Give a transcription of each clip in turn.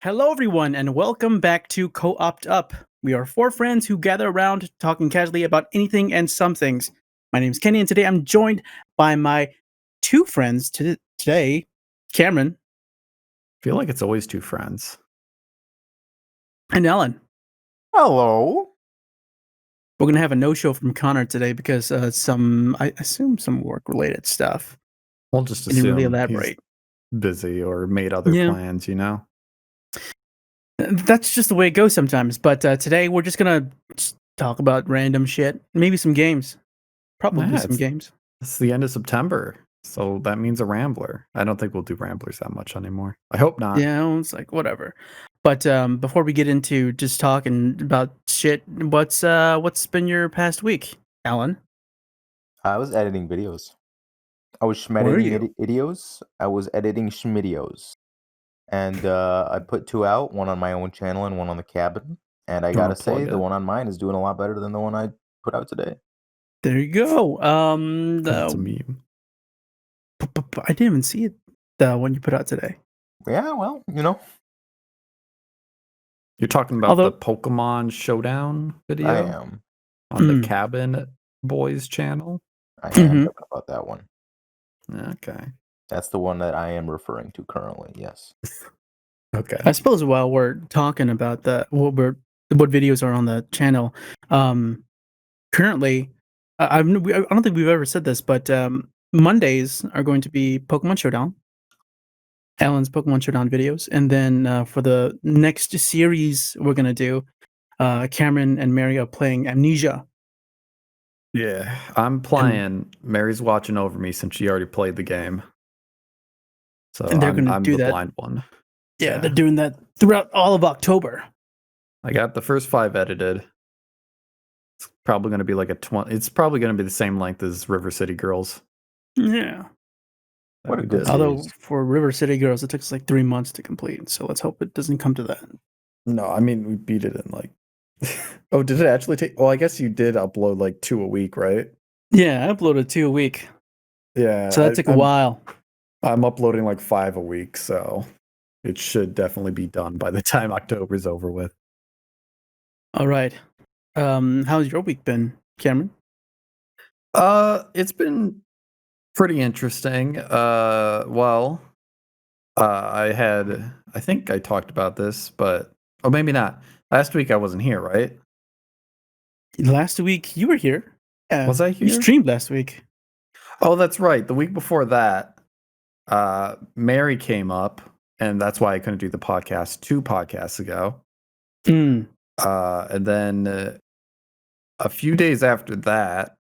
Hello, everyone, and welcome back to CO-OPed Up. We are four friends who gather around talking casually about anything and some things. My name is Kenny, and today I'm joined by my two friends today, Cameron I feel like it's always two friends. and Ellen. Hello. We're going to have a no-show from Connor today because I assume some work-related stuff. We'll just Can you really assume elaborate? he's busy or made other plans, you know? That's just the way it goes sometimes. But today we're just going to talk about random shit. Maybe some games. Probably some games. It's the end of September, so that means a Rambler. I don't think we'll do Ramblers that much anymore. I hope not. Yeah, it's like whatever. But before we get into just talking about shit, what's been your past week, Alan? I was editing videos. I was Were you? editing videos. I was editing schmidios. And I put two out, one on my own channel and one on the cabin. And I gotta say, the one on mine is doing a lot better than the one I put out today. There you go. That's a meme. I didn't even see it. The one you put out today. Yeah, well, you know. You're talking about the Pokemon Showdown video? I am. On the Cabin Boys channel? I am talking about that one. Okay. That's the one that I am referring to currently, yes. Okay. I suppose while we're talking about what videos are on the channel, currently, I don't think we've ever said this, but Mondays are going to be Pokemon Showdown. Alan's Pokemon Showdown videos, and then for the next series we're gonna do, Cameron and Mary are playing Amnesia. Yeah, I'm playing. Mary's watching over me since she already played the game, so and they're gonna I'm do the that. blind one. Yeah, they're doing that throughout all of October. I got the first 5 edited. It's probably going to be like a 20. It's probably going to be the same length as River City Girls. Yeah. What a good Although series. for River City Girls, it took us like 3 months to complete. So let's hope it doesn't come to that. No, I mean we beat it in like. Oh, did it actually take? Well, I guess you did upload like 2 a week, right? Yeah, I uploaded 2 a week. Yeah, so that took a while. I'm uploading like 5 a week, so it should definitely be done by the time October's over with. All right. How's your week been, Cameron? It's been pretty interesting. I think I talked about this, but maybe not. Last week I wasn't here, right? Last week you were here. Yeah, was I here? You streamed last week. Oh, that's right. The week before that, Mary came up, and that's why I couldn't do the podcast 2 podcasts ago. And then a few days after that,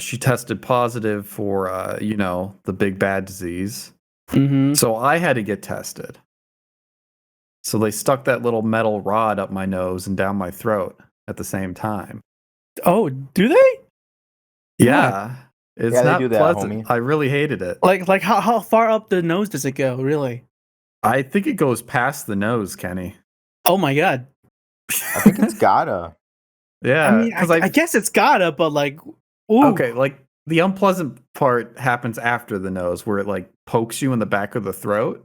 she tested positive for, the big bad disease. So I had to get tested. So they stuck that little metal rod up my nose and down my throat at the same time. Oh, do they? Yeah. It's not do that, pleasant. homie. I really hated it. Like how far up the nose does it go, really? I think it goes past the nose, Kenny. Oh my god. I think it's gotta. Yeah. I mean, I guess it's gotta, but like, ooh. Okay, like the unpleasant part happens after the nose, where it like pokes you in the back of the throat.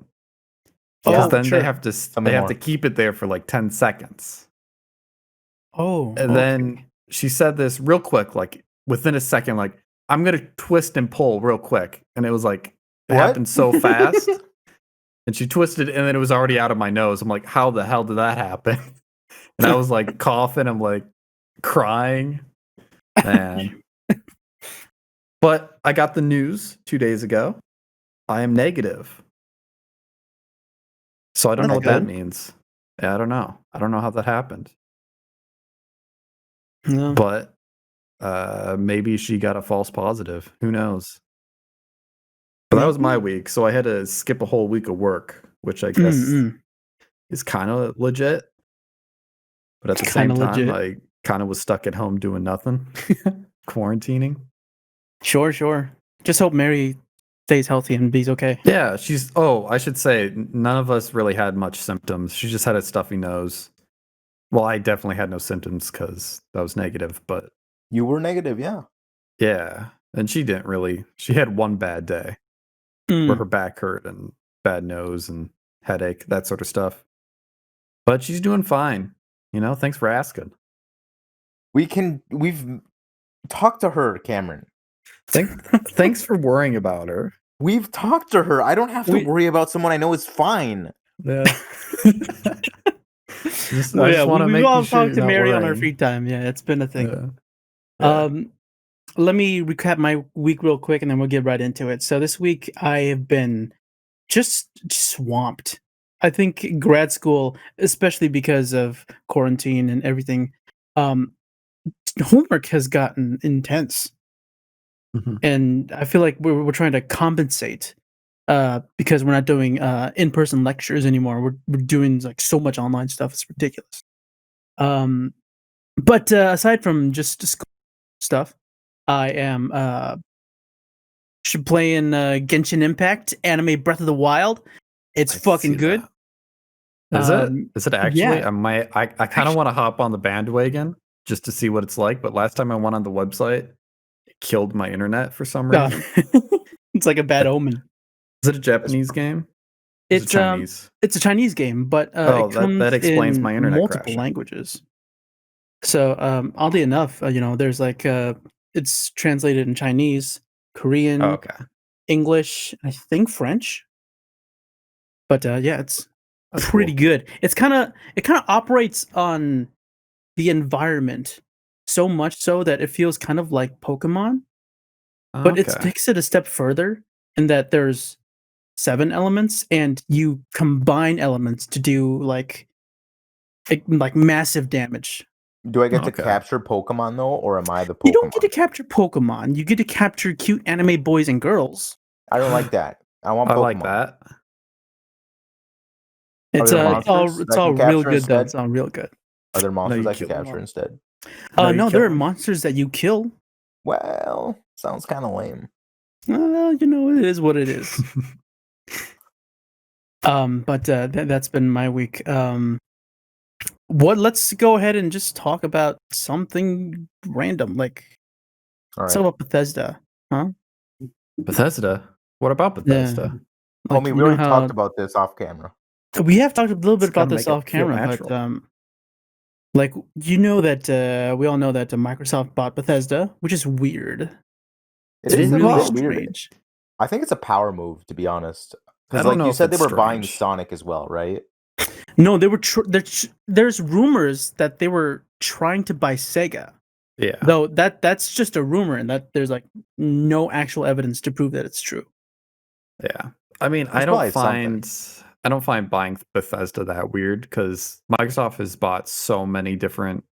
Because then they have to keep it there for like 10 seconds. Oh. And then she said this real quick, like within a second, like, I'm gonna twist and pull real quick. And it was like it happened so fast. And she twisted and then it was already out of my nose. I'm like, how the hell did that happen? And I was like coughing, I'm like crying. Man. But I got the news 2 days ago. I am negative. So I don't know what that means. Yeah, I don't know. I don't know how that happened. No. But maybe she got a false positive. Who knows? But that was my week. So I had to skip a whole week of work, which I guess is kind of legit. But at the same time, I kind of was stuck at home doing nothing. Quarantining. Sure. Just hope Mary stays healthy and be's okay. Yeah, I should say, none of us really had much symptoms. She just had a stuffy nose. Well, I definitely had no symptoms because that was negative, but... You were negative, yeah. Yeah, and she had one bad day where her back hurt and bad nose and headache, that sort of stuff. But she's doing fine. Thanks for asking. We've talked to her, Cameron. Thanks for worrying about her. We've talked to her. I don't have to worry about someone I know is fine. Yeah. I just want to make all sure talk to Mary on our free time. Yeah, it's been a thing. Yeah. Let me recap my week real quick, and then we'll get right into it. So this week I have been just swamped. I think grad school, especially because of quarantine and everything, homework has gotten intense. Mhm. And I feel like we're trying to compensate because we're not doing in-person lectures anymore. We're doing like so much online stuff. It's ridiculous. But aside from just school stuff, I am playing Genshin Impact Anime Breath of the Wild. It's fucking good. Is it actually? Yeah. I kind of want to hop on the bandwagon just to see what it's like. But last time I went on the website, it killed my internet for some reason. It's like a bad omen. Is it a Japanese game? It's Chinese. It's a Chinese game, but it comes that explains in my internet multiple crashing. languages. So oddly enough, there's like it's translated in Chinese, Korean, Okay. English, I think French. But yeah, it's That's pretty cool. good. It kind of operates on the environment so much so that it feels kind of like Pokemon, but it takes it a step further in that there's 7 elements and you combine elements to do like massive damage. Do I get to capture Pokemon though, or am I the Pokemon? You don't get to capture Pokemon. You get to capture cute anime boys and girls. I don't like that. I want Pokemon. I like that. It's all real good though. It's all real good. Are there monsters I can capture instead? No, there are monsters that you kill. Well, sounds kind of lame. It is what it is. But that's been my week. Let's go ahead and just talk about something random, like All right. about Bethesda, huh? Bethesda? What about Bethesda? Yeah. Like, we already talked about this off camera. We have talked a little bit about this off camera, but like that we all know that Microsoft bought Bethesda, which is weird. It is really strange. I think it's a power move, to be honest. Because like you said, they were buying Sonic as well, right? No, they were. There's rumors that they were trying to buy Sega. Yeah. Though that's just a rumor, and that there's like no actual evidence to prove that it's true. Yeah, I mean, I don't find buying Bethesda that weird because Microsoft has bought so many different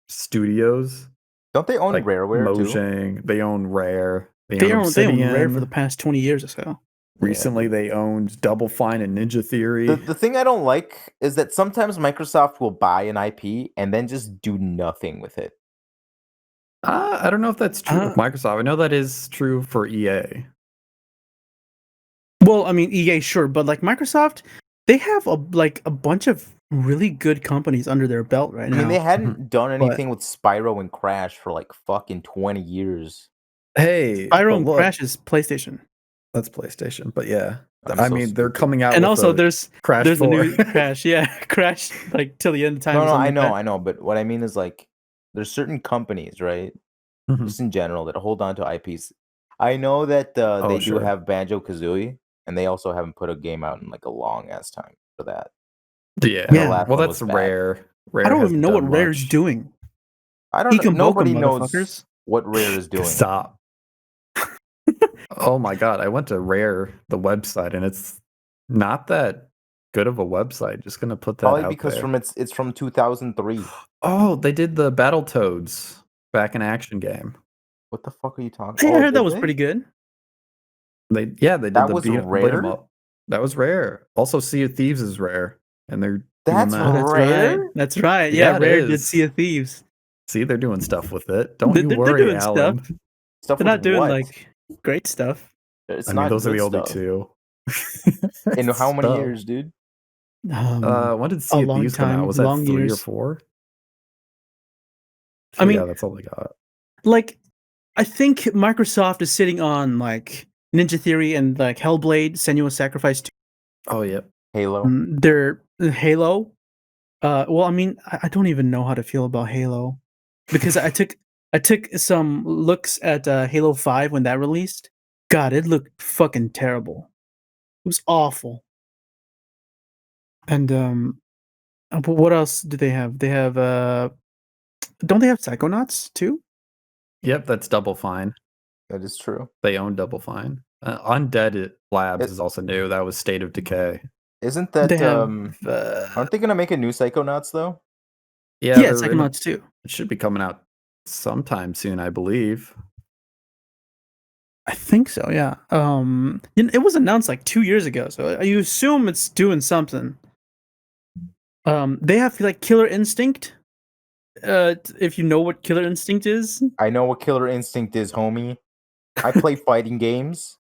studios. Don't they own like Rareware Mojang, too? They own Rare. They own Rare for the past 20 years or so. Recently, they owned Double Fine and Ninja Theory. The thing I don't like is that sometimes Microsoft will buy an IP and then just do nothing with it. I don't know if that's true with Microsoft. I know that is true for EA. Well, I mean, EA, sure, but like Microsoft, they have a bunch of really good companies under their belt right now. I mean, they hadn't done anything with Spyro and Crash for like fucking 20 years. Hey, Spyro and Crash is PlayStation. That's PlayStation, but yeah, I mean, they're coming out, and with also there's Crash. There's a new Crash, yeah, Crash like till the end of time. No, I know, but what I mean is like, there's certain companies, right, just in general, that hold on to IPs. I know that they do have Banjo-Kazooie, and they also haven't put a game out in like a long ass time for that. Yeah. Well, that's Rare. I don't even know what Rare's doing. I don't know. Nobody knows what Rare is doing. Stop. Oh my god, I went to Rare, the website, and it's not that good of a website. Just gonna put that Probably out because there. it's from 2003. Oh, they did the Battletoads back in action game. What the fuck are you talking about? I heard that was pretty good. They did that was Rare? That was Rare. Also, Sea of Thieves is Rare, and they're that's Rare. That's right. Yeah, Rare did Sea of Thieves. See, they're doing stuff with it. Don't you worry, they're doing Alan. Stuff they're not doing like great stuff. It's I mean, those are the only two. In how many years, dude? When did Sea of Thieves come out? Was that 3 or 4? I mean, yeah, that's all they got. Like, I think Microsoft is sitting on like Ninja Theory and like Hellblade: Senua's Sacrifice 2. Oh, yeah. Halo. They're Halo. Well, I mean, I don't even know how to feel about Halo because I took some looks at Halo 5 when that released. God, it looked fucking terrible. It was awful. And what else do they have? They have don't they have Psychonauts too? Yep, that's Double Fine. That is true. They own Double Fine. Undead Labs is also new. That was State of Decay. Isn't that They have, aren't they gonna make a new Psychonauts though? Yeah, Psychonauts too. It should be coming out sometime soon, I believe. I think so, yeah. It was announced like 2 years ago, so you assume it's doing something. They have like Killer Instinct. If you know what Killer Instinct is. I know what Killer Instinct is, homie. I play fighting games.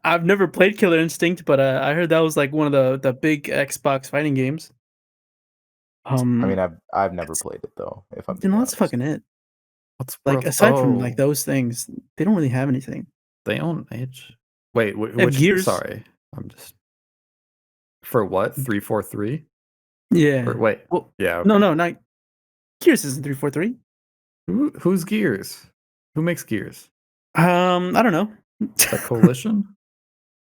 I've never played Killer Instinct, but I heard that was like one of the big Xbox fighting games. I mean, I've never played it though. If I'm being honest. That's fucking it. What's like aside from like those things, they don't really have anything. They own Age. Wait, which Gears. Sorry, I'm just for what 343? Yeah. Or, wait. Well, yeah. Okay. No, not Gears isn't 343. Who's Gears? Who makes Gears? I don't know. A Coalition?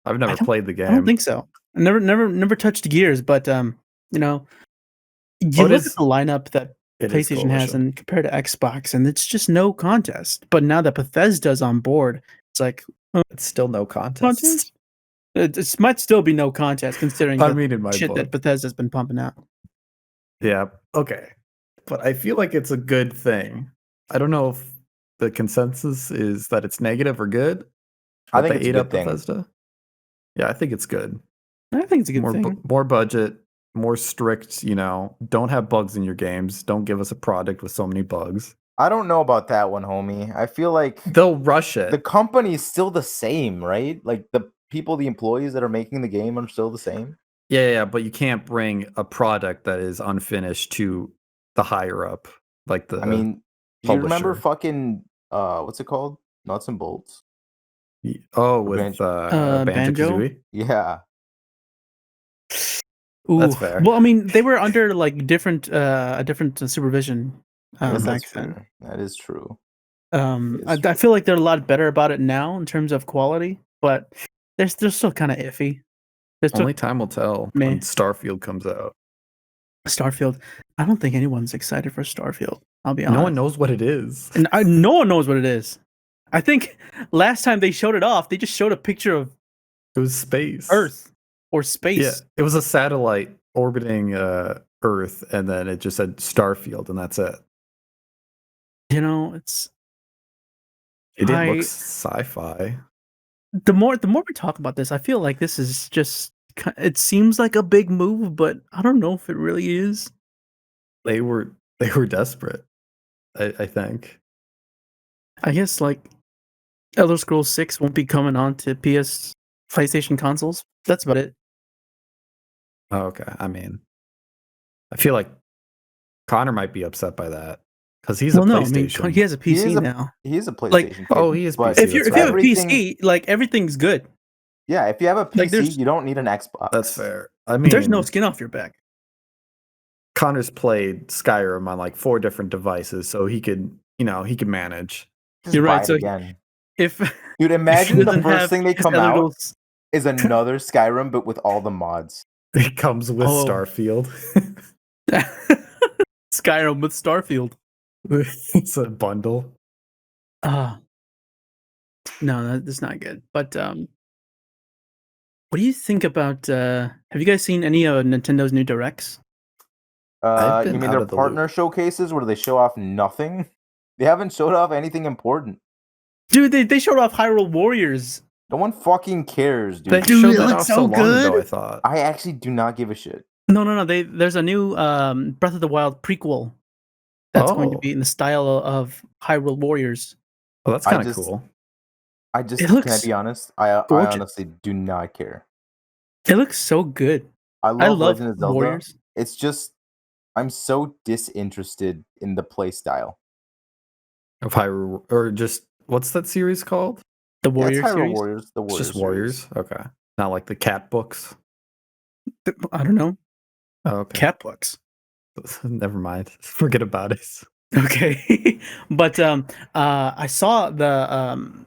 I've never played the game. I don't think so. I never touched Gears, but you know, you look at the lineup that PlayStation has and compared to Xbox, and it's just no contest. But now that Bethesda's on board, it's like it's still no contest. It might still be no contest considering the shit that Bethesda's been pumping out. Yeah. Okay. But I feel like it's a good thing. I don't know if the consensus is that it's negative or good. I think it's a good thing. Bethesda. Yeah, I think it's good. I think it's a good thing. More budget, more strict, don't have bugs in your games. Don't give us a product with so many bugs. I don't know about that one, homie. I feel like they'll rush it. The company is still the same, right? Like the employees that are making the game are still the same. Yeah, but you can't bring a product that is unfinished to the higher up. Like the I mean, do you remember fucking what's it called? Nuts and Bolts. Oh, with Banjo-Kazooie? Yeah. Ooh. That's fair. Well, I mean, they were under like a different supervision back then. That is true. I feel like they're a lot better about it now in terms of quality, but they're still kind of iffy. Only time will tell when Starfield comes out. Starfield. I don't think anyone's excited for Starfield. I'll be honest. No one knows what it is. And no one knows what it is. I think last time they showed it off, they just showed a picture of it was space. Earth or space. Yeah, it was a satellite orbiting Earth, and then it just said Starfield, and that's it. It didn't look sci-fi. The more we talk about this, I feel like this is just. It seems like a big move, but I don't know if it really is. They were desperate. I think. I guess like Elder Scrolls 6 won't be coming on to PlayStation consoles. That's about it. Oh, okay. I mean, I feel like Connor might be upset by that because he's a PlayStation. I mean, he has a PC now. He is a PlayStation. He is. PC, if you have a PC, like everything's good. Yeah, if you have a PC, you don't need an Xbox. That's fair. I mean, there's no skin off your back. Connor's played Skyrim on like 4 different devices, so he could manage. Just You're right. So again, dude, imagine the first thing they come out is another Skyrim, but with all the mods. It comes with Starfield. Skyrim with Starfield. It's a bundle. No, that's not good. But what do you think about? Have you guys seen any of Nintendo's new directs? You mean their partner showcases where they show off nothing? They haven't showed off anything important. Dude, they showed off Hyrule Warriors. No one fucking cares, dude. They showed that off so good. Ago, I thought. I actually do not give a shit. No. There's a new Breath of the Wild prequel that's going to be in the style of Hyrule Warriors. Oh, that's kind of cool. Can I be honest? I honestly do not care. It looks so good. I love Legend of Zelda. Warriors. It's just I'm so disinterested in the play style of Hyrule, or just what's that series called? The Warriors series. Warriors. The Warriors. Just Warriors. Okay, not like the cat books. I don't know. Oh, okay. Cat books. Never mind. Forget about it. Okay. But I saw them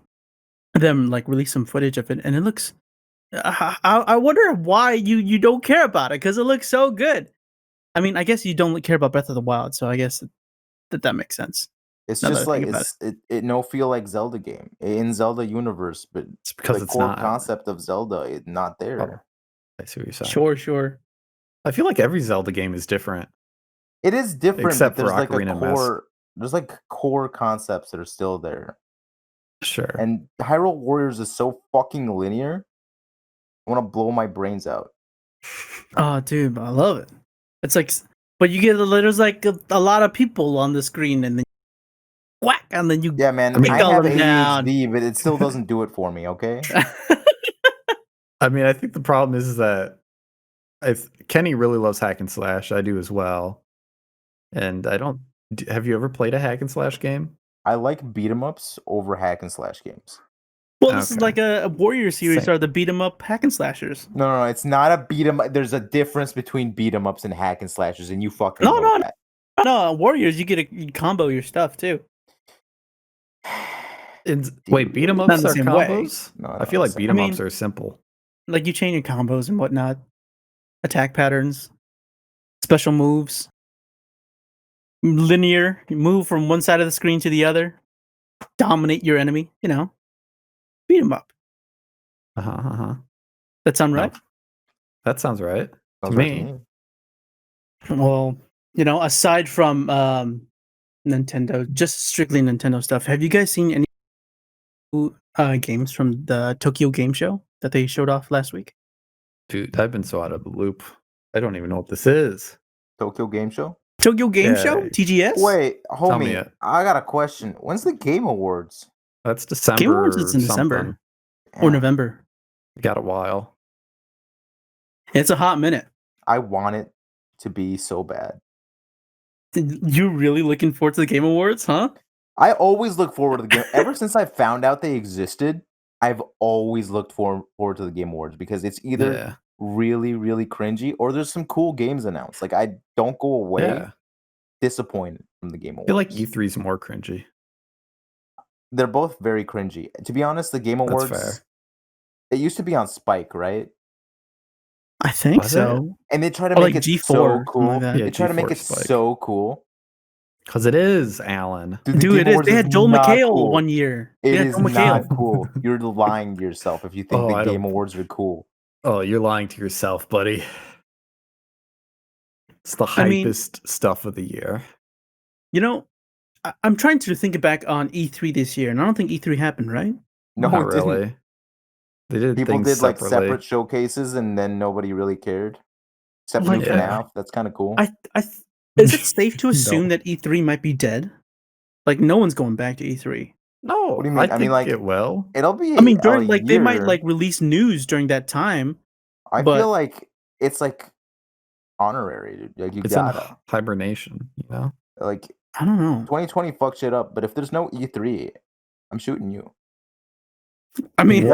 like release some footage of it, and it looks. I wonder why you don't care about it, because it looks so good. I mean, I guess you don't care about Breath of the Wild, so I guess that makes sense. It's Now that I just like think about it no feel like Zelda game in Zelda universe, but It's because the it's core not. concept of Zelda is not there. Oh, I see what you're saying. Sure. I feel like every Zelda game is different. It is different, Except but there's for like a Ocarina of Mist. core. There's like core concepts that are still there. Sure. And Hyrule Warriors is so fucking linear. I want to blow my brains out. Oh, dude, I love it. It's like, but you get there's like a lot of people on the screen, and then whack, and then you Yeah, man. kick I all have them down. ADHD, but it still doesn't do it for me. Okay. I mean, I think the problem is that Kenny really loves hack and slash. I do as well. And I don't. Have you ever played a hack and slash game? I like beat 'em ups over hack and slash games. Well, this is like a Warrior series, Same. or the beat 'em up hack and slashers. No, it's not a beat 'em. There's a difference between beat 'em ups and hack and slashers, and you fucking know that. No, Warriors, you combo your stuff too. Wait, beat 'em Not ups the are same way. combos? No, I feel like beat 'em ups are simple. Like you change your combos and whatnot, attack patterns, special moves, linear. You move from one side of the screen to the other, dominate your enemy. You know, beat 'em up. That sound right? No. That sounds right. Sounds to right me. to me. Well, you know, aside from Nintendo, just strictly Nintendo stuff, have you guys seen any games from the Tokyo Game Show that they showed off last week? Dude, I've been so out of the loop. I don't even know what this is. Tokyo Game Show? Tokyo Game Show? TGS? Wait, Tell me homie, it. I got a question. When's the Game Awards? That's December. Game Awards is in December or Damn, November. Got a while. It's a hot minute. I want it to be so bad. You really looking forward to the Game Awards, huh? I always look forward to the game. Ever since I found out they existed, I've always looked forward to the Game Awards because it's either really, really cringy or there's some cool games announced. Like I don't go away disappointed from the Game Awards. I feel like E3's more cringy. They're both very cringy. To be honest, the Game Awards, That's fair. It used to be on Spike, right? I think Was so. And they try to Or make like it G4, so something cool. like that. They try to make G4 it Spike. so cool. Because it is, Alan. Dude, the Dude, Game it is. Awards They had Joel not McHale cool. one year. It They had is Joel not McHale. cool. You're lying to yourself if you think Oh, the I Game don't- Awards are cool. Oh, you're lying to yourself, buddy. It's the I mean- hypest stuff of the year. You know, I'm trying to think back on E3 this year, and I don't think E3 happened, right? No, Not it didn't. really. They did People things did like separately. separate showcases, and then nobody really cared. Except Like, for FNAF. That's kind of cool. Is it safe to assume No. that E3 might be dead? Like, no one's going back to E3. No, What do you mean? I I mean, think like, it will. It'll be. I mean, a during like they might year. like release news during that time. I but- feel like it's like honorary. Dude. Like you It's in gotta hibernation, you know? like I don't know. 2020 fucked shit up. But if there's no E3, I'm shooting you. I mean,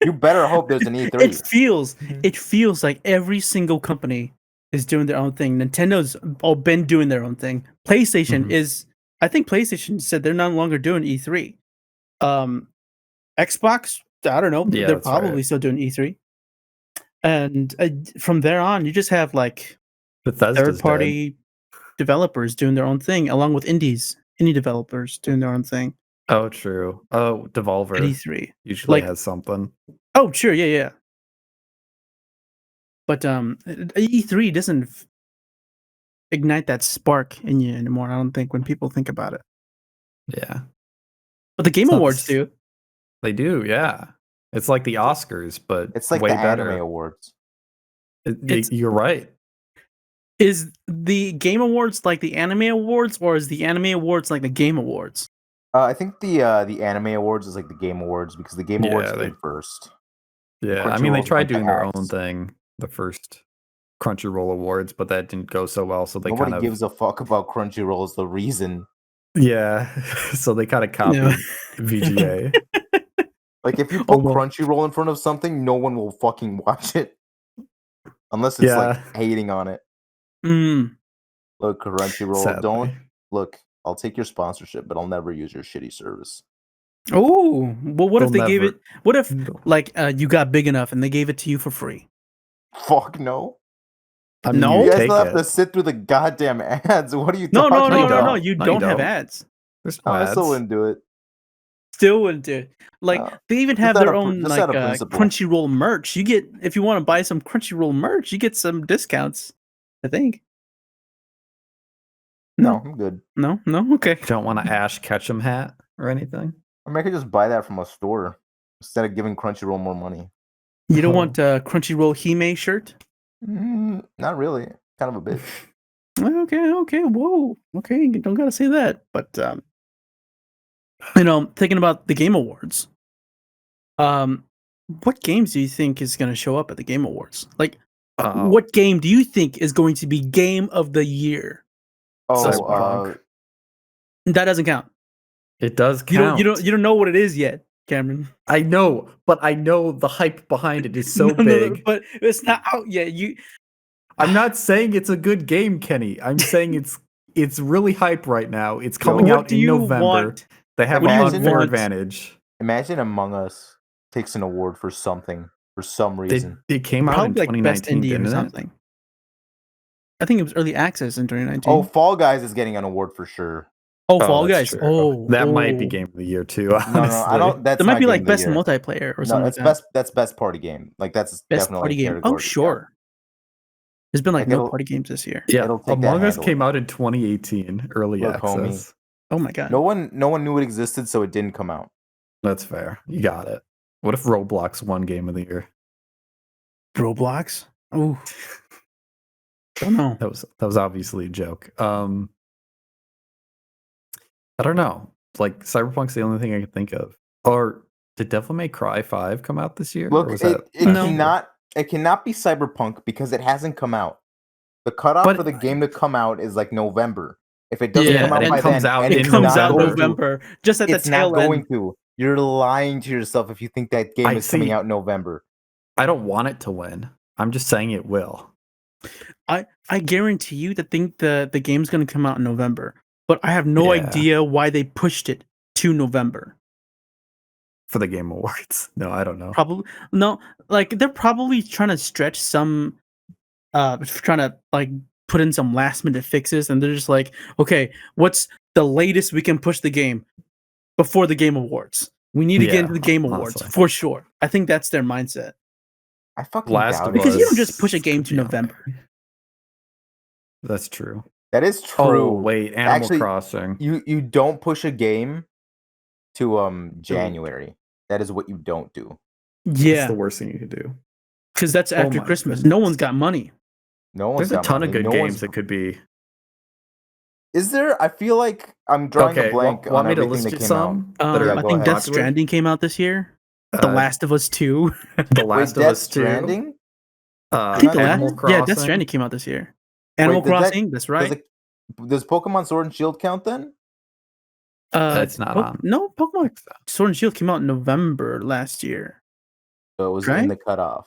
You better hope there's an E3. it feels like every single company is doing their own thing. Nintendo's all been doing their own thing. PlayStation Mhm. is. I think PlayStation said they're no longer doing E3. Xbox, I don't know. Yeah, they're that's probably right. still doing E3. And from there on, you just have like Bethesda's third-party developers doing their own thing, along with indie developers doing their own thing dead. Oh, true. Oh, at Devolver E3. usually like- has something. Oh, sure, yeah. But E3 doesn't ignite that spark in you anymore. I don't think when people think about it. Yeah. But the Game It's not Awards s- do. They do, yeah. It's like the Oscars, but It's like way the better. Anime Awards. You're right. Is the Game Awards like the Anime Awards, or is the Anime Awards like the Game Awards? I think the Anime Awards is like the Game Awards because the Game Awards Yeah, came they- first. Yeah, I mean, they Crunchyroll's tried like the doing their own axe. thing, the first Crunchyroll Awards, but that didn't go so well. So they Nobody kind of gives a fuck about Crunchyroll is the reason. yeah, so they kind of copied Yeah. VGA. Like if you put well. Crunchyroll in front of something, no one will fucking watch it. unless it's like hating on it. Look, Crunchyroll, Sadly. I'll take your sponsorship, but I'll never use your shitty service. Oh, well, what if they gave it? What if like you got big enough and they gave it to you for free? Fuck no. I mean, you guys still have to sit through the goddamn ads. What are you No, talking about? No, you don't have ads. There's no ads. I still wouldn't do it. Still wouldn't do it. Like they even have their own like Crunchyroll merch. You get, if you want to buy some Crunchyroll merch, you get some discounts, I think. No, I'm good. No, okay. You don't want an Ash Ketchum hat or anything? I mean, I could just buy that from a store instead of giving Crunchyroll more money. You don't want a Crunchyroll Hime shirt? Not really. Kind of a bit. Okay. Whoa. Okay, you don't gotta say that. But thinking about the Game Awards. What games do you think is gonna show up at the Game Awards? Like, what game do you think is going to be Game of the Year? Cyberpunk. That doesn't count. It does count. You don't know what it is yet, Cameron. I know, but I know the hype behind it is so big. But it's not out yet. I'm not saying it's a good game, Kenny. I'm saying it's really hype right now. It's coming out in November. They have a unfair advantage. Imagine Among Us takes an award for something for some reason. It came out in 2019, best indie or something. I think it was early access in 2019. Oh, Fall Guys is getting an award for sure. Oh, Fall Guys. True. Oh, that might be Game of the Year too. Honestly. No, I don't. That might be like best multiplayer or something. That's best party game. Like that's best definitely party game. Oh, sure. There's been like no party games this year. Yeah, Among Us came out in 2018, early access. Homie. Oh my god. No one knew it existed, so it didn't come out. That's fair. You got it. What if Roblox won Game of the Year? Roblox? Oh. Don't know. That was obviously a joke. I don't know. Like Cyberpunk's the only thing I can think of. Or did Devil May Cry 5 come out this year? Look, it cannot be Cyberpunk because it hasn't come out. The cutoff for the game to come out is like November. If it doesn't come out by then, it comes out November. Just at the tail end. It's not going to. You're lying to yourself if you think that game is coming out in November. I don't want it to win. I'm just saying it will. I guarantee you that the game's going to come out in November, but I have no idea why they pushed it to November. For the Game Awards. No, I don't know. Probably no. Like they're probably trying to stretch some, trying to like put in some last minute fixes, and they're just like, okay, what's the latest we can push the game before the Game Awards? We need to get into the Game Awards for sure. I think that's their mindset. I fucking doubt it. Because you don't just push a game to November. That's true. That is true. Oh wait, Animal Crossing. You don't push a game to January. That is what you don't do. Yeah, that's the worst thing you could do. Because that's after Christmas. Goodness. No one's got money. There's a ton of good games that could be. Is there? I feel like I'm drawing a blank on everything that came out. I think Death Stranding came out this year. The Last of Us 2. The Last of Us 2. Stranding? I think Death Stranding came out this year. Animal Crossing, that's right. Does Pokemon Sword and Shield count then? It's not on. No, Pokemon Sword and Shield came out in November last year. So it was in the cutoff.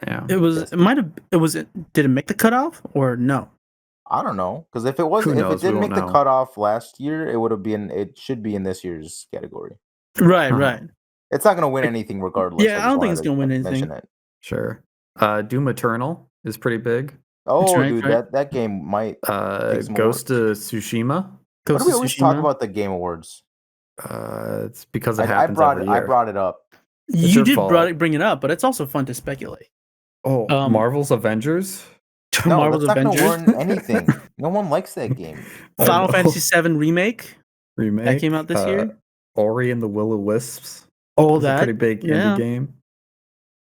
Yeah. It was. It might have. It was. Did it make the cutoff or no? I don't know, because if it didn't make the cutoff last year, it would have been. It should be in this year's category. Right. It's not going to win anything regardless. Yeah, I don't think it's going to win anything. Sure. Doom Eternal is pretty big. Oh, dude, that game might. Ghost of Tsushima. Why do we always talk about the Game Awards? It's because it happens every year. I brought it up. You did bring it up, but it's also fun to speculate. Oh, Marvel's Avengers? No, Marvel's Avengers? Not going to win anything. No one likes that game. Final Fantasy VII Remake? That came out this year? Ori and the Will-O-Wisps. Oh, that? Pretty big indie game.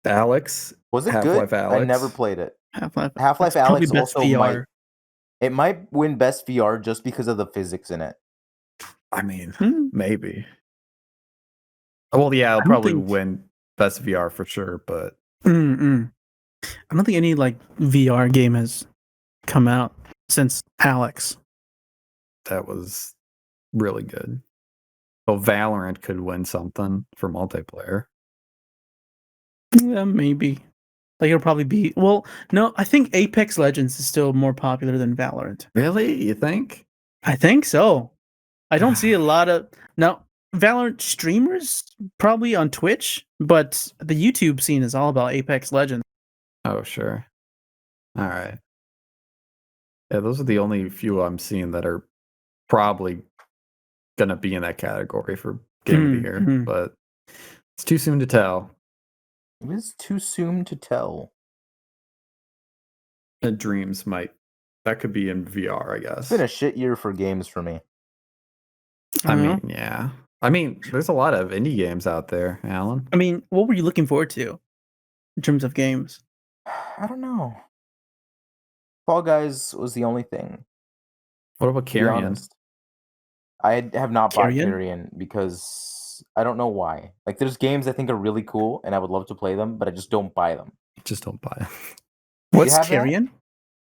Alex. Was it Half-Life good? Alex. I never played it. Half-Life Alex also VR. It might win Best VR just because of the physics in it. I mean, maybe. Well, yeah, I'll probably win Best VR for sure, but I don't think any like VR game has come out since Alex. That was really good. So Valorant could win something for multiplayer. Yeah, maybe. Like it'll probably be no, I think Apex Legends is still more popular than Valorant. Really? You think? I think so. I don't see a lot of now Valorant streamers probably on Twitch, but the YouTube scene is all about Apex Legends. Oh, sure. All right. Yeah, those are the only few I'm seeing that are probably gonna be in that category for Game of the Year, but it's too soon to tell. It is too soon to tell. Dreams that could be in VR, I guess. It's been a shit year for games for me. I mean, yeah. I mean, there's a lot of indie games out there, Alan. I mean, what were you looking forward to in terms of games? I don't know. Fall Guys was the only thing. What about Carrion? I have not bought Carrion because I don't know why. Like, there's games I think are really cool and I would love to play them, but I just don't buy them. Just don't buy them. What's Carrion?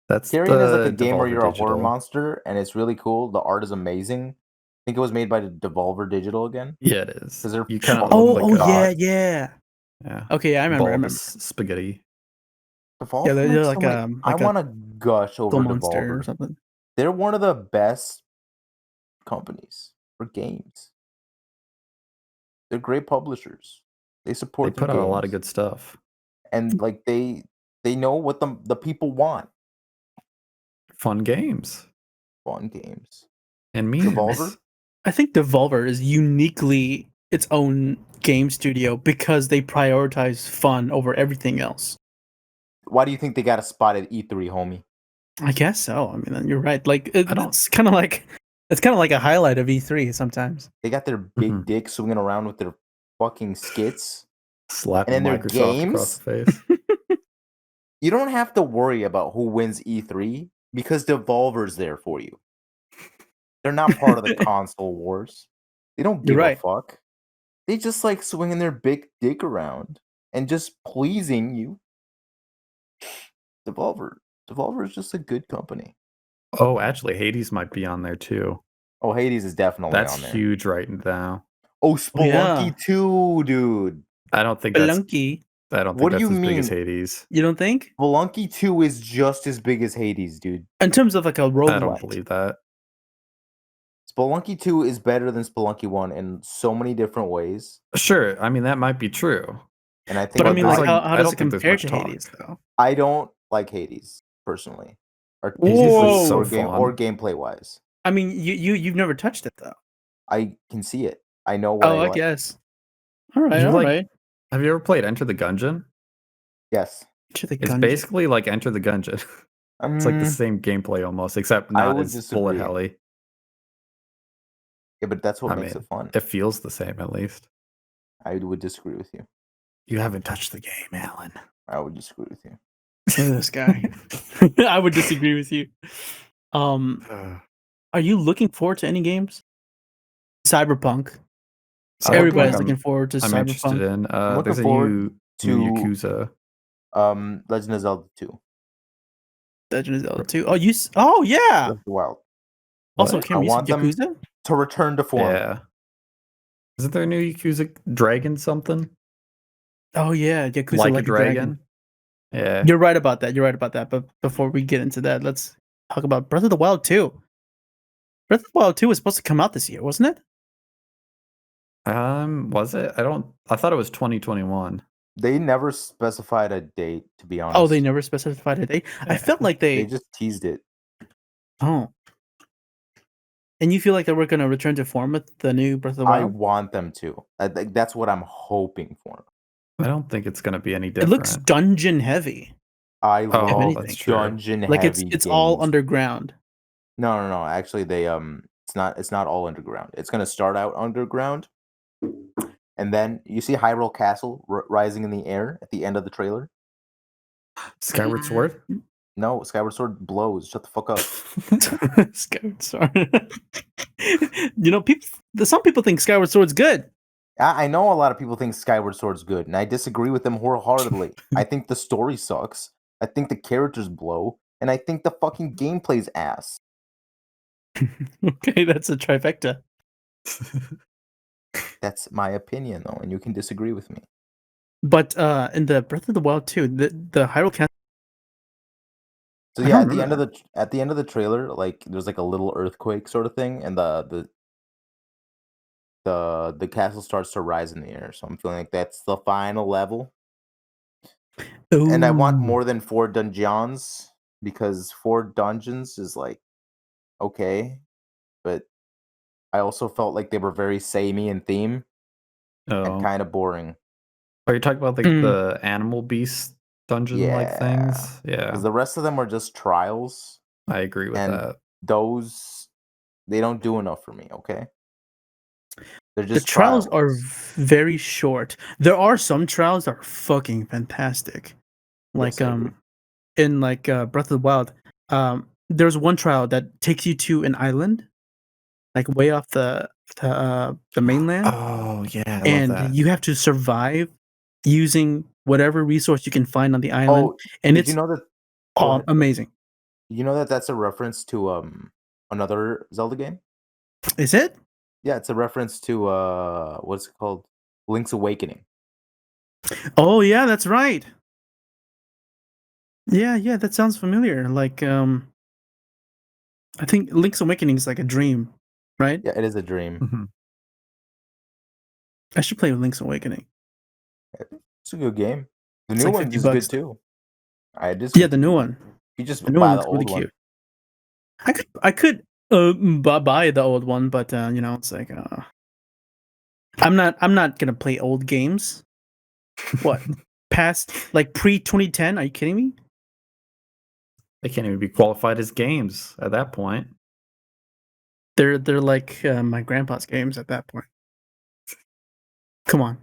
That's Carrion is like a game where you're a horror monster, and it's really cool. The art is amazing. I think it was made by Devolver Digital again. Yeah, it is. Because they're you kind of yeah. Okay, yeah, I remember. Spaghetti. Devolver, yeah, they're like I want to gush over Devolver or something. They're one of the best companies for games. They're great publishers. They support. They put out a lot of good stuff, and like they know what the people want. Fun games. And memes. Devolver? I think Devolver is uniquely its own game studio because they prioritize fun over everything else. Why do you think they got a spot at E3, homie? I guess so. I mean, you're right. Like it's kind of like a highlight of E3 sometimes. They got their big dick swinging around with their fucking skits, slapping Microsoft across the face. You don't have to worry about who wins E3 because Devolver's there for you. They're not part of the console wars. They don't give a fuck. They just like swinging their big dick around and just pleasing you. Devolver is just a good company. Oh, actually, Hades might be on there too. Oh, Hades is definitely on there. That's huge right now. Oh, Spelunky 2, dude. I don't think Spelunky. That's as big as Hades. You don't think? Spelunky 2 is just as big as Hades, dude. In terms of like a roguelite. I don't believe that. Spelunky 2 is better than Spelunky 1 in so many different ways. Sure, I mean that might be true. And I think but I mean, like, how does it compare to Hades, though? I don't like Hades personally, or gameplay wise. I mean, you've never touched it though. I can see it. I know what. I guess. All right. Have you ever played Enter the Gungeon? Yes. It's basically like Enter the Gungeon. It's like the same gameplay almost, except not as bullet helly. Yeah, but that's what makes it fun. It feels the same, at least. I would disagree with you. You haven't touched the game, Alan. I would disagree with you. This guy. I would disagree with you. Are you looking forward to any games? Cyberpunk. Everybody's looking forward to Cyberpunk. I'm interested in. There's a new Yakuza. Legend of Zelda 2. Legend of Zelda 2. Oh yeah. Wow. Also, can we want Yakuza? Them to return to form. Yeah. Isn't there a new Yakuza Dragon something? Oh yeah, Yakuza like a Dragon. Yeah. You're right about that. But before we get into that, let's talk about Breath of the Wild 2. Breath of the Wild 2 was supposed to come out this year, wasn't it? Was it? I thought it was 2021. They never specified a date, to be honest. Oh, they never specified a date? I felt like they just teased it. Oh. And you feel like they were going to return to form with the new Breath of the Wild? I want them to. That's what I'm hoping for. I don't think it's going to be any different. It looks dungeon heavy. I love dungeon heavy. Like it's all underground. No. Actually, they it's not all underground. It's going to start out underground, and then you see Hyrule Castle rising in the air at the end of the trailer. Skyward Sword? No, Skyward Sword blows. Shut the fuck up. Skyward Sword. Some people think Skyward Sword's good. I know a lot of people think Skyward Sword's good, and I disagree with them wholeheartedly. I think the story sucks. I think the characters blow, and I think the fucking gameplay's ass. Okay, that's a trifecta. That's my opinion, though, and you can disagree with me. But in the Breath of the Wild 2, the Hyrule Castle. So yeah, at the end of the trailer, like there's like a little earthquake sort of thing, and the castle starts to rise in the air. So I'm feeling like that's the final level. Ooh. And I want more than 4 dungeons, because 4 dungeons is like okay, but I also felt like they were very samey in theme and kind of boring. Are you talking about like the animal beast dungeon like things? Yeah. Because the rest of them are just trials. I agree with that. Those, they don't do enough for me, okay? They're The just trials are very short. There are some trials that are fucking fantastic. Like Yes, in like Breath of the Wild, there's one trial that takes you to an island, like way off the mainland. Oh yeah, I love And that. you have to survive using whatever resource you can find on the island. And did you know that? Amazing. You know that that's a reference to another Zelda game? Is it? Yeah, it's a reference to what's it called? Link's Awakening. Oh yeah, that's right. Yeah, that sounds familiar. Like I think Link's Awakening is like a dream, right? Yeah, it is a dream. Mm-hmm. I should play Link's Awakening. It's a good game. The new like one is good too. Yeah, the new one. You just The new buy one the looks old really one. cute. I could buy the old one, but you know, it's like I'm not gonna play old games. What? Past like pre 2010? Are you kidding me? They can't even be qualified as games at that point. They're like my grandpa's games at that point. Come on.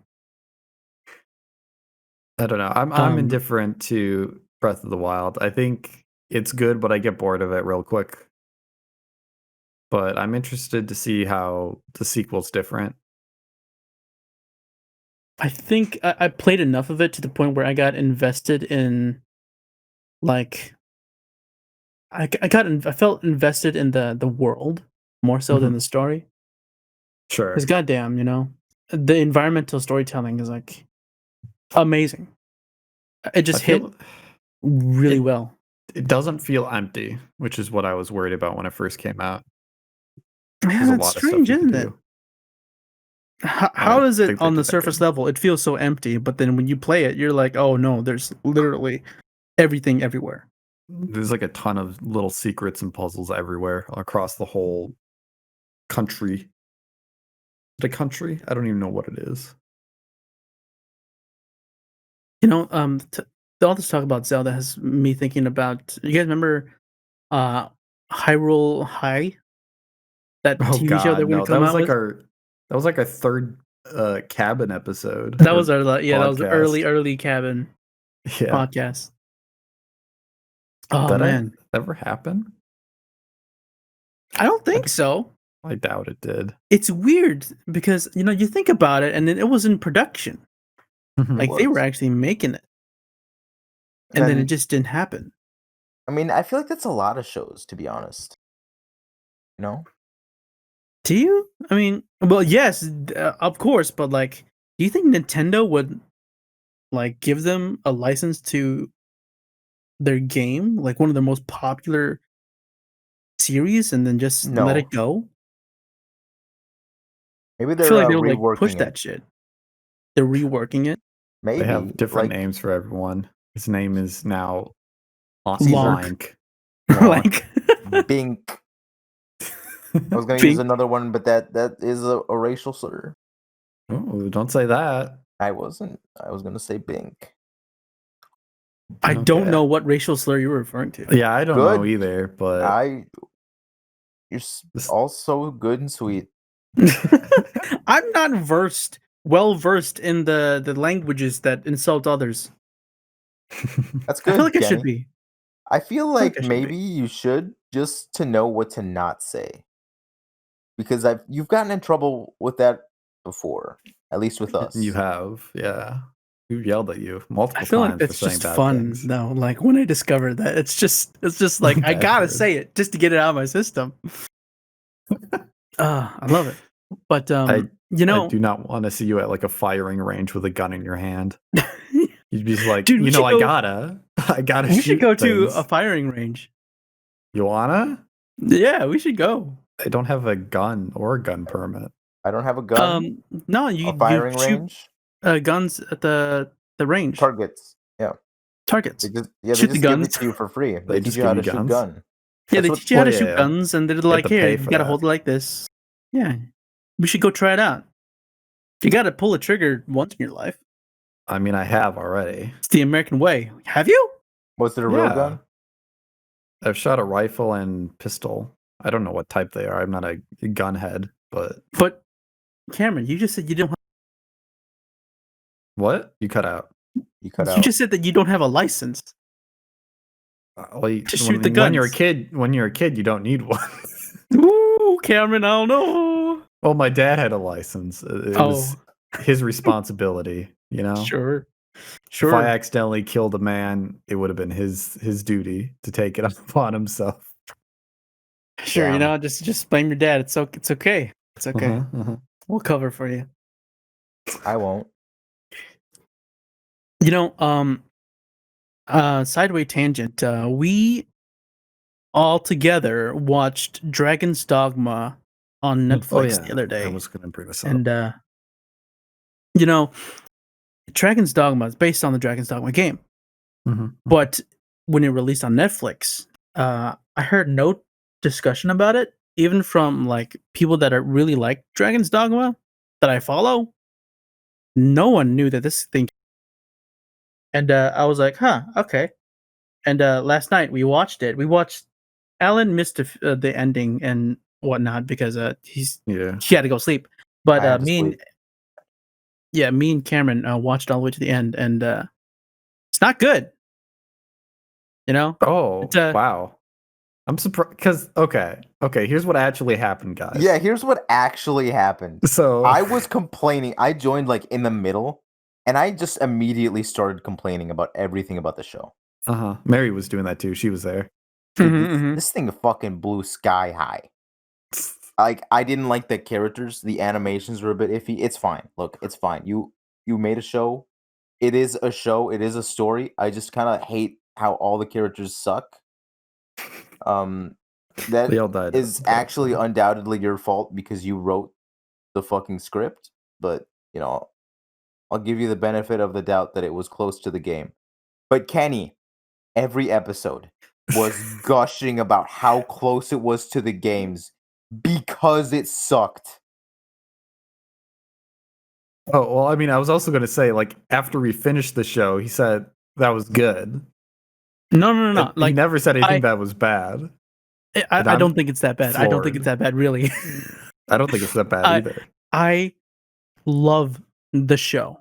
I don't know. I'm indifferent to Breath of the Wild. I think it's good, but I get bored of it real quick. But I'm interested to see how the sequel's different. I think I played enough of it to the point where I got invested in, like, I felt invested in the world more so than the story. Sure. Because goddamn, you know, the environmental storytelling is like amazing. It just hit really well. It doesn't feel empty, which is what I was worried about when it first came out. Yeah, that's strange, isn't it? How does it on the surface level? It feels so empty, but then when you play it, you're like, oh no, there's literally everything everywhere. There's like a ton of little secrets and puzzles everywhere across the whole country. The country? I don't even know what it is. You know, all this talk about Zelda has me thinking about. You guys remember Hyrule High? That TV show that we come out with? That was like our third cabin episode. That was our that was the early cabin podcast. Oh man, ever happen? I don't think so. I doubt it did. It's weird because you know you think about it, and then it was in production, like they were actually making it, and then it just didn't happen. I mean, I feel like that's a lot of shows, to be honest. You know? Do you? I mean, well, yes, of course, but like, do you think Nintendo would like give them a license to their game, like one of their most popular series, and then just let it go? Maybe they're they would like push that shit. They're reworking it. Maybe they have different names for everyone. His name is now Blank. Blank. Bink. I was going to use another one, but that is a racial slur. Oh, don't say that. I wasn't. I was going to say Bink. I don't know what racial slur you're referring to. Yeah, I don't know either, but you're all so good and sweet. I'm not well versed in the languages that insult others. That's good. I feel like Kenny. I should be. I feel like maybe you should, just to know what to not say. Because you've gotten in trouble with that before, at least with us. You have, yeah. We yelled at you multiple times. I feel like it's just fun though. Like when I discovered that, it's just like I gotta say it just to get it out of my system. I love it. But I do not want to see you at like a firing range with a gun in your hand. You'd be like, dude, I gotta we shoot should go to things. a firing range. You wanna? Yeah, we should go. I don't have a gun or a gun permit. I don't have a gun. No, A firing range. Guns at the range. Targets. Yeah. Targets. They shoot just the give guns. it to you for free. They just teach you how give to you shoot guns? gun. Yeah, That's they teach you how to shoot guns, and they're like, to here, pay you for gotta that. hold it like this. Yeah. We should go try it out. You gotta pull a trigger once in your life. I mean, I have already. It's the American way. Have you? Was it a real gun? I've shot a rifle and pistol. I don't know what type they are. I'm not a gun head, but Cameron, you just said you don't. What? You cut out. You cut out. You just said that you don't have a license to shoot the guns. When you're a kid, you don't need one. Ooh, Cameron, I don't know. Well, my dad had a license. It was his responsibility, you know? Sure. If I accidentally killed a man, it would have been his duty to take it upon himself. Sure, just blame your dad. It's okay. It's okay. We'll cover for you. I won't. Sideway tangent. We all together watched Dragon's Dogma on Netflix the other day. I was going to bring this up. And Dragon's Dogma is based on the Dragon's Dogma game. But when it released on Netflix, I heard no discussion about it, even from like people that are really like Dragon's Dogma that I follow. No one knew that this thing. And I was like, huh, okay. And last night we watched it. Alan missed the ending and whatnot because he had to go sleep. But me and Cameron watched all the way to the end, and it's not good. Oh, wow. I'm surprised because okay, here's what actually happened, guys. Yeah, here's what actually happened. So I was complaining. I joined like in the middle, and I just immediately started complaining about everything about the show. Mary was doing that too. She was there. This thing fucking blew sky high. Like, I didn't like the characters. The animations were a bit iffy. It's fine. Look, it's fine. You made a show. It is a show. It is a story. I just kind of hate how all the characters suck. That is actually undoubtedly your fault because you wrote the fucking script. But, I'll give you the benefit of the doubt that it was close to the game. But Kenny, every episode was gushing about how close it was to the games because it sucked. Oh, well, I mean, I was also going to say, like, after we finished the show, he said that was good. No. Like, he never said anything that was bad. I don't think it's that bad. I don't think it's that bad, really. I don't think it's that bad either. I love the show.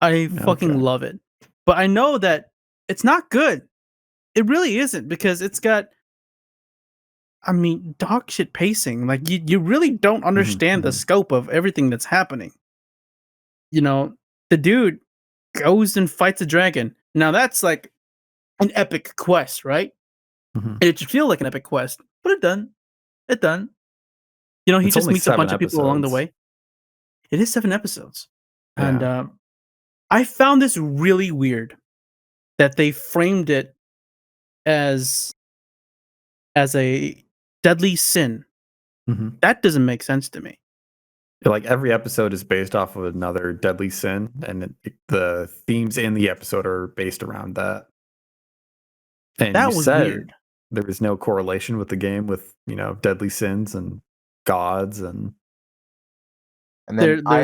I fucking love it. But I know that it's not good. It really isn't, because it's got, dog shit pacing. Like, you really don't understand the scope of everything that's happening. The dude goes and fights a dragon. Now that's like an epic quest, right? It should feel like an epic quest, but it doesn't. He just meets a bunch of people along the way. It is 7 episodes. Yeah. And I found this really weird that they framed it as a deadly sin. That doesn't make sense to me. Like, every episode is based off of another deadly sin, and the themes in the episode are based around that. And that was weird. There was no correlation with the game with, deadly sins and gods and then I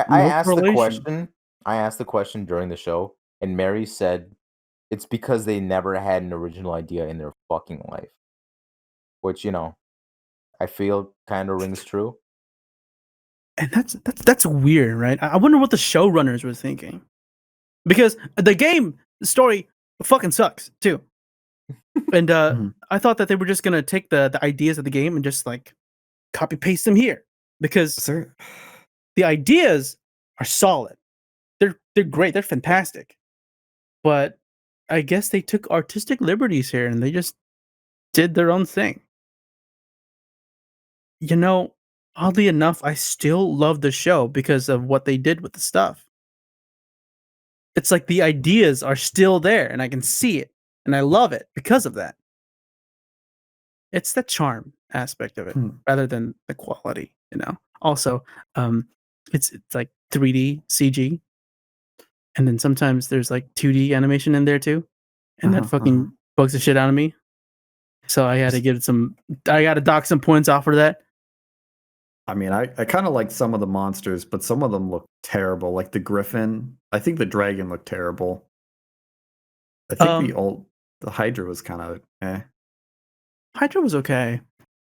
asked the question. I asked the question during the show, and Mary said it's because they never had an original idea in their fucking life. Which, I feel kind of rings true. And that's weird, right? I wonder what the showrunners were thinking. Because the story fucking sucks, too. And I thought that they were just going to take the ideas of the game and just, like, copy-paste them here. Because the ideas are solid. They're great. They're fantastic. But I guess they took artistic liberties here and they just did their own thing. oddly enough, I still love the show because of what they did with the stuff. It's like the ideas are still there, and I can see it, and I love it because of that. It's the charm aspect of it rather than the quality, you know? Also, it's like 3D CG, and then sometimes there's like 2D animation in there too, and that fucking bugs the shit out of me. So I had to give it I gotta dock some points off for that. I mean, I kind of like some of the monsters, but some of them look terrible. Like the griffin. I think the dragon looked terrible. I think the Hydra was kind of eh. Hydra was okay.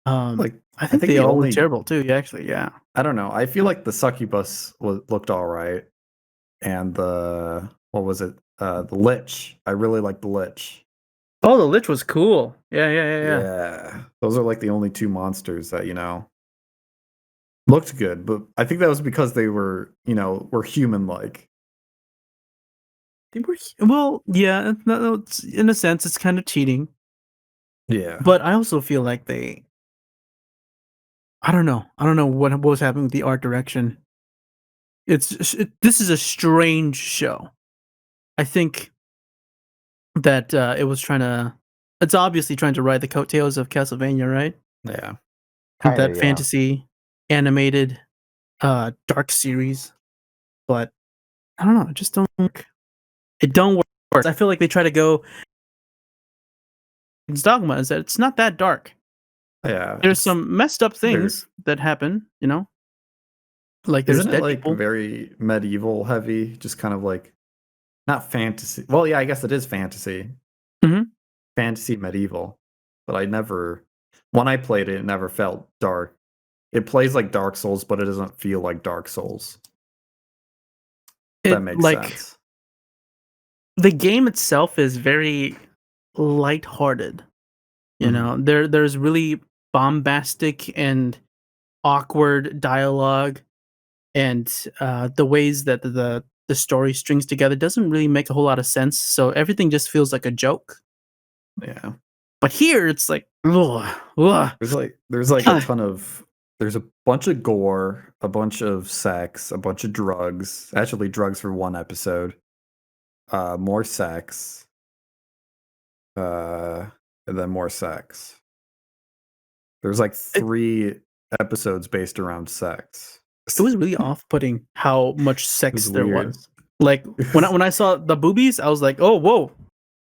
Like I think they all look terrible too. Yeah, actually, yeah. I don't know. I feel like the succubus looked all right, and the what was it? The lich. I really like the lich. Oh, the lich was cool. Yeah. Yeah, those are like the only two monsters that looked good, but I think that was because they were were human-like. They were well, yeah. It's, in a sense, it's kind of cheating. Yeah, but I also feel like I don't know. I don't know what was happening with the art direction. This is a strange show. I think that it was it's obviously trying to ride the coattails of Castlevania, right? Yeah. That fantasy animated dark series. But I don't know, it just don't work. It don't work. I feel like they try to go Its dogma is that it's not that dark. Yeah. There's some messed up things that happen, you know? Like there's Isn't it like people. very medieval heavy? Just kind of like not fantasy. Well, yeah, I guess it is fantasy. Fantasy medieval. But when I played it, it never felt dark. It plays like Dark Souls, but it doesn't feel like Dark Souls. That makes sense. The game itself is very lighthearted. You know, there's really bombastic and awkward dialogue, and the ways that the story strings together doesn't really make a whole lot of sense. So everything just feels like a joke. Yeah. But here it's like, ugh. There's like a ton of there's a bunch of gore, a bunch of sex, a bunch of drugs. Actually, drugs for one episode. More sex. And then more sex. There's like 3 episodes based around sex. It was really off-putting how much sex there was. Like when I saw the boobies, I was like, "Oh, whoa,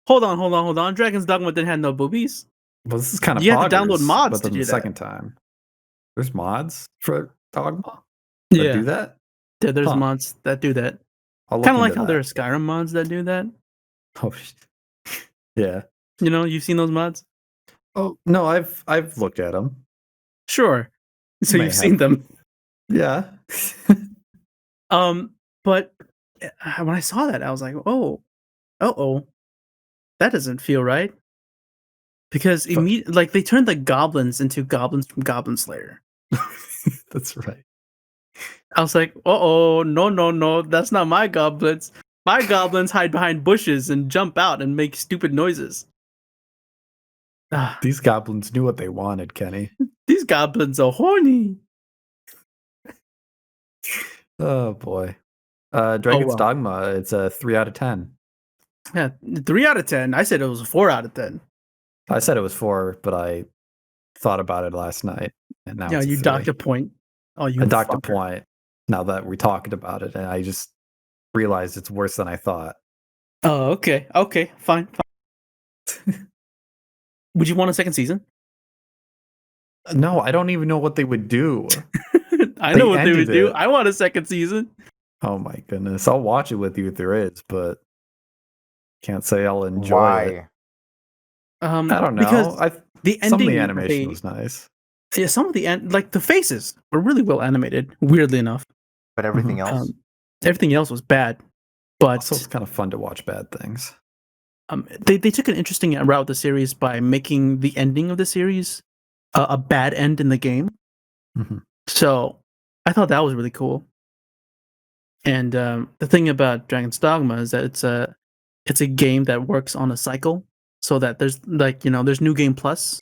hold on! Dragon's Dogma didn't have no boobies." Well, this is kind of you have to download mods but to do the that. Second time, there's mods for Dogma that do that. Yeah, there's mods that do that. Kind of like how there are Skyrim mods that do that. Oh, yeah. You know, you've seen those mods? Oh no, I've looked at them. Sure. So you've seen them. Yeah. But when I saw that, I was like, oh, that doesn't feel right. Because like they turned the goblins into goblins from Goblin Slayer. That's right. I was like, no, that's not my goblins. My goblins hide behind bushes and jump out and make stupid noises. These goblins knew what they wanted, Kenny. These goblins are horny. Oh boy. Dragon's Dogma, it's a 3 out of 10. Yeah, 3 out of 10. I said it was a 4 out of 10. I said it was 4, but I thought about it last night, and now you docked a point. Oh, I docked a point now that we talked about it, and I just realized it's worse than I thought. Oh, okay. Okay, fine. Would you want a second season? No, I don't even know what they would do. I know what they would do. I want a second season. Oh my goodness. I'll watch it with you if there is, but can't say I'll enjoy it. I don't know. Because the ending, some of the animation was nice. Yeah, some of the like the faces were really well animated, weirdly enough. But everything else? Everything else was bad. But also, it's kind of fun to watch bad things. They took an interesting route with the series by making the ending of the series a bad end in the game. So I thought that was really cool. And the thing about Dragon's Dogma is that it's a game that works on a cycle, so that there's there's New Game Plus,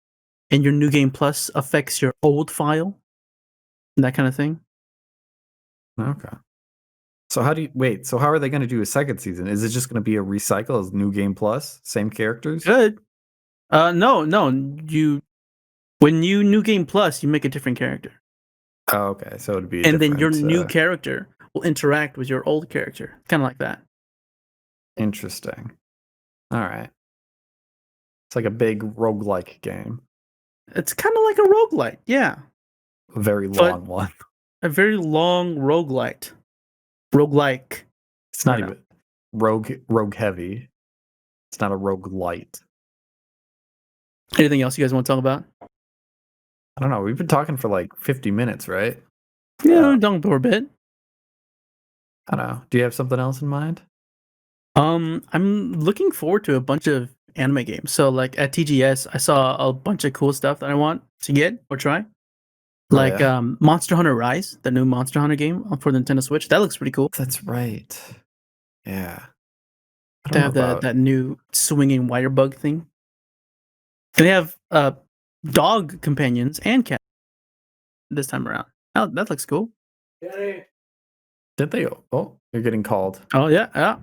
and your New Game Plus affects your old file. that kind of thing. Okay. So how are they going to do a second season? Is it just going to be a recycle as New Game Plus, same characters? Good. No. When you New Game Plus, you make a different character. Oh, okay. So it'd be and then your new character will interact with your old character, kind of like that. Interesting. All right. It's like a big roguelike game. It's kind of like a roguelite, yeah. A very long one. A very long roguelite. Roguelike. It's not even rogue heavy. It's not a roguelite. Anything else you guys want to talk about? I don't know. We've been talking for like 50 minutes, right? Yeah, don't for a bit. I don't know. Do you have something else in mind? I'm looking forward to a bunch of anime games. So like at TGS, I saw a bunch of cool stuff that I want to get or try. Like Monster Hunter Rise, the new Monster Hunter game for the Nintendo Switch. That looks pretty cool. That's right. Yeah. They have that new swinging wire bug thing. And they have dog companions and cat this time around. Oh, that looks cool. Did they? Oh, you're getting called. Oh, yeah.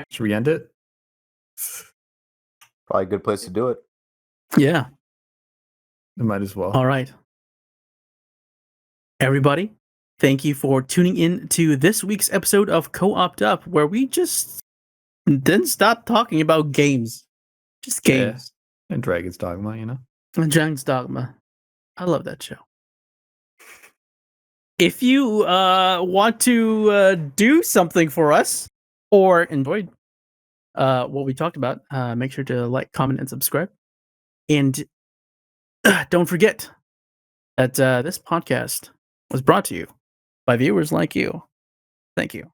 Should we end it? Probably a good place to do it. Yeah. We might as well. All right. Everybody, thank you for tuning in to this week's episode of Co-OPed Up, where we just didn't stop talking about games. Just games. Yeah. And Dragon's Dogma, you know? And Dragon's Dogma. I love that show. If you want to do something for us or enjoyed what we talked about, make sure to like, comment, and subscribe. And don't forget that this podcast was brought to you by viewers like you. Thank you.